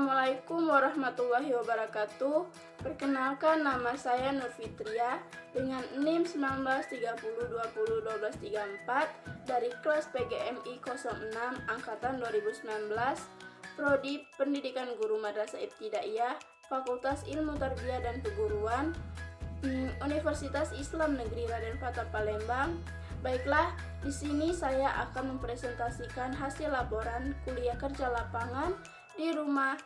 Assalamualaikum warahmatullahi wabarakatuh. Perkenalkan, nama saya Nur Fitria dengan NIM 1930201234 dari kelas PGMI 06 angkatan 2019, Prodi Pendidikan Guru Madrasah Ibtidaiyah, Fakultas Ilmu Tarbiyah dan Keguruan, Universitas Islam Negeri Raden Fatah Palembang. Baiklah, di sini saya akan mempresentasikan hasil laporan kuliah kerja lapangan di rumah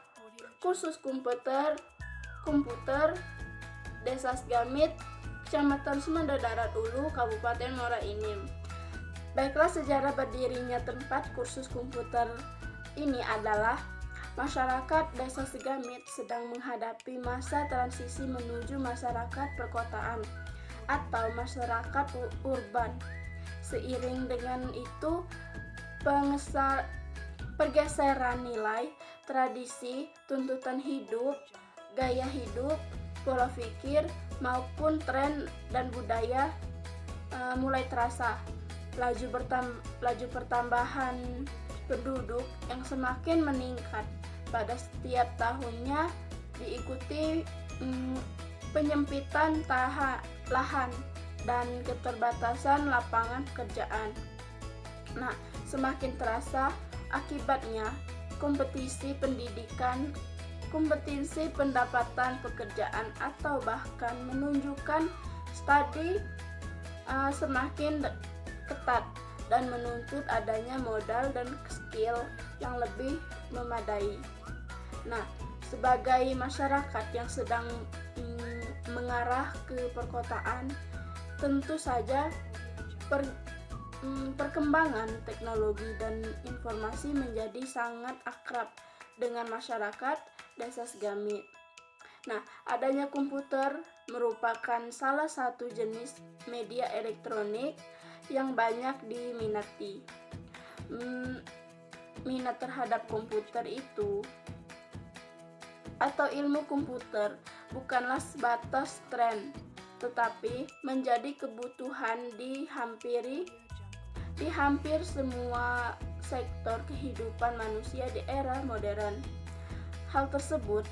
kursus komputer Desa Segamit, Kecamatan Sumanda Darat Ulu, Kabupaten Muara Enim. Baiklah, sejarah berdirinya tempat kursus komputer ini adalah masyarakat Desa Segamit sedang menghadapi masa transisi menuju masyarakat perkotaan atau masyarakat urban. Seiring dengan itu, pergeseran nilai, tradisi, tuntutan hidup, gaya hidup, pola pikir, maupun tren dan budaya mulai terasa. Laju pertambahan penduduk yang semakin meningkat pada setiap tahunnya diikuti penyempitan lahan dan keterbatasan lapangan pekerjaan. Nah, semakin terasa akibatnya kompetisi pendidikan, kompetisi pendapatan pekerjaan, atau bahkan menunjukkan studi semakin ketat dan menuntut adanya modal dan skill yang lebih memadai. Nah, sebagai masyarakat yang sedang mengarah ke perkotaan, tentu saja perkembangan teknologi dan informasi menjadi sangat akrab dengan masyarakat Desa Segamit. Nah, adanya komputer merupakan salah satu jenis media elektronik yang banyak diminati. Minat terhadap komputer itu atau ilmu komputer bukanlah sebatas tren, tetapi menjadi kebutuhan di hampir semua sektor kehidupan manusia di era modern. Hal tersebut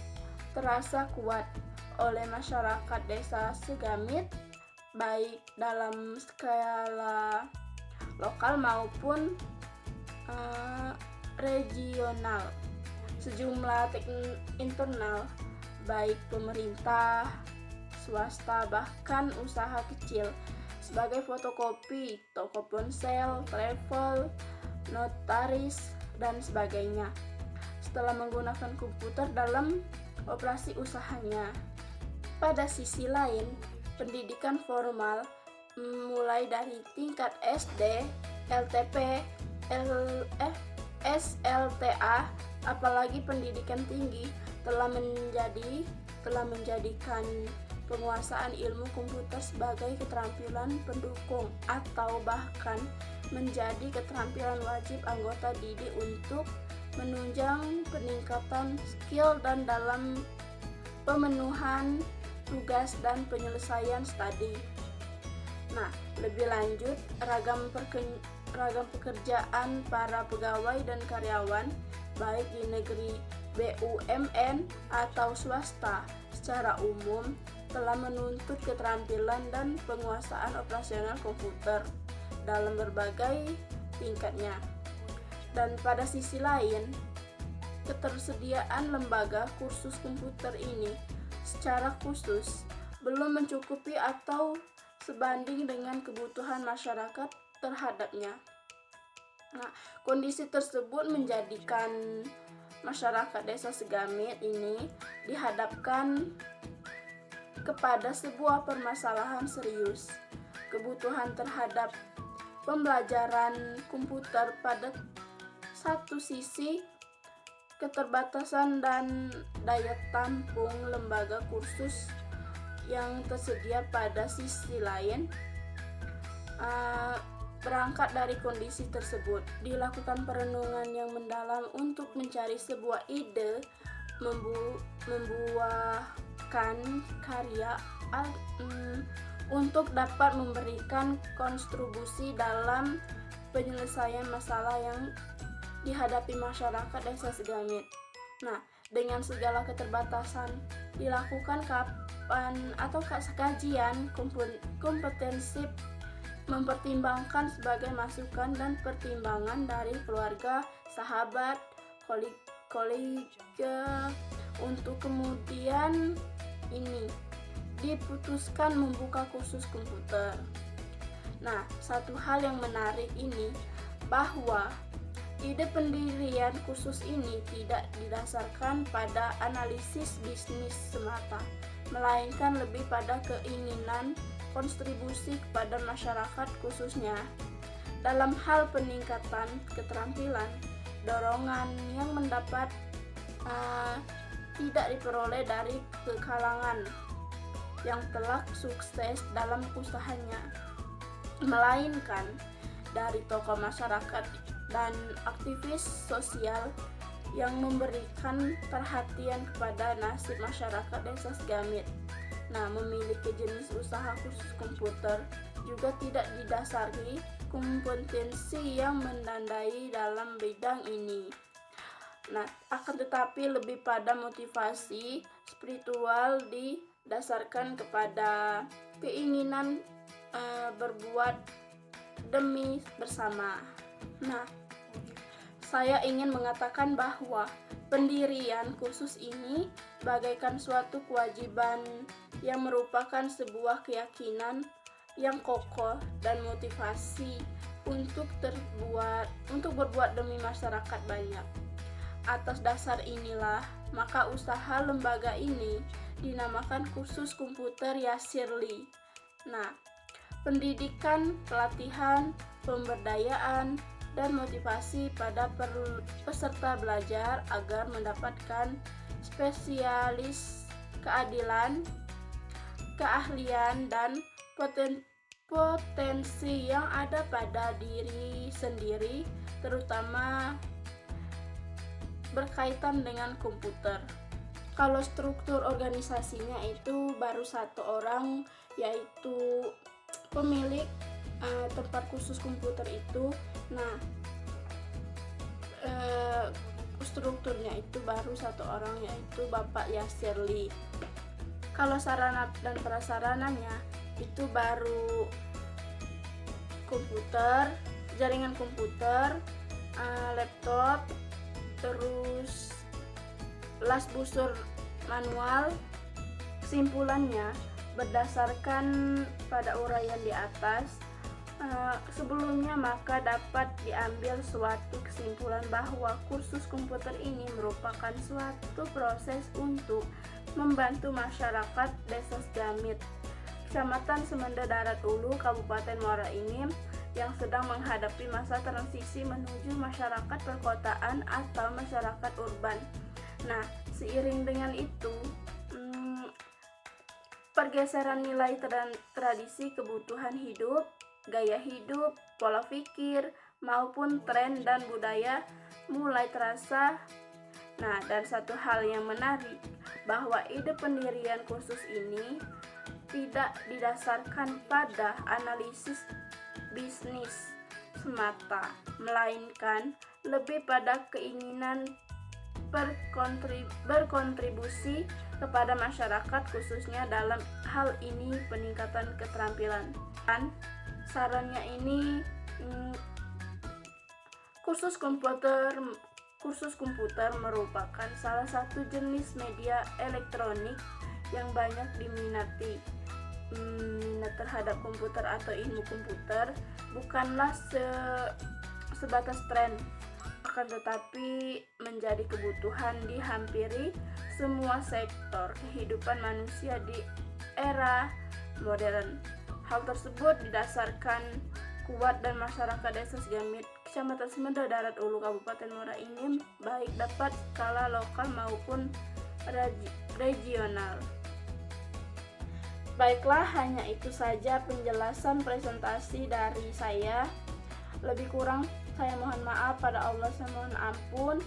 terasa kuat oleh masyarakat Desa Segamit, baik dalam skala lokal maupun regional. Sejumlah internal, baik pemerintah, swasta, bahkan usaha kecil sebagai fotokopi, toko ponsel, travel, notaris, dan sebagainya, setelah menggunakan komputer dalam operasi usahanya. Pada sisi lain, pendidikan formal mulai dari tingkat SD, LTP, SLTA, apalagi pendidikan tinggi telah menjadikan penguasaan ilmu komputer sebagai keterampilan pendukung atau bahkan menjadi keterampilan wajib anggota didik untuk menunjang peningkatan skill dan dalam pemenuhan tugas dan penyelesaian studi. Nah, lebih lanjut, ragam pekerjaan para pegawai dan karyawan baik di negeri, BUMN atau swasta secara umum telah menuntut keterampilan dan penguasaan operasional komputer dalam berbagai tingkatnya. Dan pada sisi lain, ketersediaan lembaga kursus komputer ini secara khusus belum mencukupi atau sebanding dengan kebutuhan masyarakat terhadapnya. Nah, kondisi tersebut menjadikan masyarakat Desa Segamit ini dihadapkan kepada sebuah permasalahan serius. Kebutuhan terhadap pembelajaran komputer pada satu sisi, keterbatasan dan daya tampung lembaga kursus yang tersedia pada sisi lain. Berangkat dari kondisi tersebut, dilakukan perenungan yang mendalam untuk mencari sebuah ide membuahkan karya untuk dapat memberikan kontribusi dalam penyelesaian masalah yang dihadapi masyarakat Desa Segamit. Nah, dengan segala keterbatasan. Dilakukan kapan atau kajian komprehensif mempertimbangkan sebagai masukan dan pertimbangan dari keluarga, sahabat, kolega, untuk kemudian ini diputuskan membuka kursus komputer. Nah, satu hal yang menarik ini bahwa ide pendirian kursus ini tidak didasarkan pada analisis bisnis semata, melainkan lebih pada keinginan kontribusi kepada masyarakat, khususnya dalam hal peningkatan keterampilan. Dorongan yang mendapat tidak diperoleh dari kalangan yang telah sukses dalam usahanya, melainkan dari tokoh masyarakat dan aktivis sosial yang memberikan perhatian kepada nasib masyarakat desa Segamit. Nah, memiliki jenis usaha khusus komputer juga tidak didasari kompetensi yang mendandai dalam bidang ini. Nah, akan tetapi lebih pada motivasi spiritual didasarkan kepada keinginan berbuat demi bersama. Nah, saya ingin mengatakan bahwa pendirian kursus ini bagaikan suatu kewajiban yang merupakan sebuah keyakinan yang kokoh dan motivasi untuk berbuat demi masyarakat banyak. Atas dasar inilah, maka usaha lembaga ini dinamakan Kursus Komputer Yasirli. Nah, pendidikan, pelatihan, pemberdayaan, dan motivasi pada peserta belajar agar mendapatkan spesialis keadilan, keahlian, dan potensi yang ada pada diri sendiri, terutama berkaitan dengan komputer. Kalau struktur organisasinya itu baru satu orang, yaitu pemilik tempat khusus komputer itu. Nah, strukturnya itu baru satu orang, yaitu Bapak Yasirli. Kalau sarana dan prasarananya itu baru komputer, jaringan komputer, laptop, terus las busur manual. Kesimpulannya, berdasarkan pada uraian di atas sebelumnya, maka dapat diambil suatu kesimpulan bahwa kursus komputer ini merupakan suatu proses untuk membantu masyarakat Desa Segamit, Kecamatan Semenda Darat Ulu, Kabupaten Muara Enim, yang sedang menghadapi masa transisi menuju masyarakat perkotaan atau masyarakat urban. Nah, seiring dengan itu, pergeseran nilai tradisi, kebutuhan hidup, gaya hidup, pola pikir, maupun tren dan budaya mulai terasa. Nah, dan satu hal yang menarik, bahwa ide pendirian kursus ini tidak didasarkan pada analisis bisnis semata, melainkan lebih pada keinginan berkontribusi kepada masyarakat, khususnya dalam hal ini peningkatan keterampilan. Dan sarannya ini kursus komputer merupakan salah satu jenis media elektronik yang banyak diminati. Minat terhadap komputer atau ilmu komputer bukanlah sebatas tren, akan tetapi menjadi kebutuhan di hampiri semua sektor kehidupan manusia di era modern. Hal tersebut didasarkan kuat dan masyarakat Desa Segamit, Kecamatan Semenda Darat Ulu, Kabupaten Muara Enim, baik dapat skala lokal maupun regional. Baiklah, hanya itu saja penjelasan presentasi dari saya. Lebih kurang saya mohon maaf, pada Allah saya mohon ampun.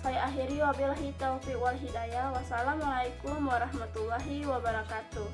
Saya akhiri, wabillahi taufiq wal hidayah. Wassalamualaikum warahmatullahi wabarakatuh.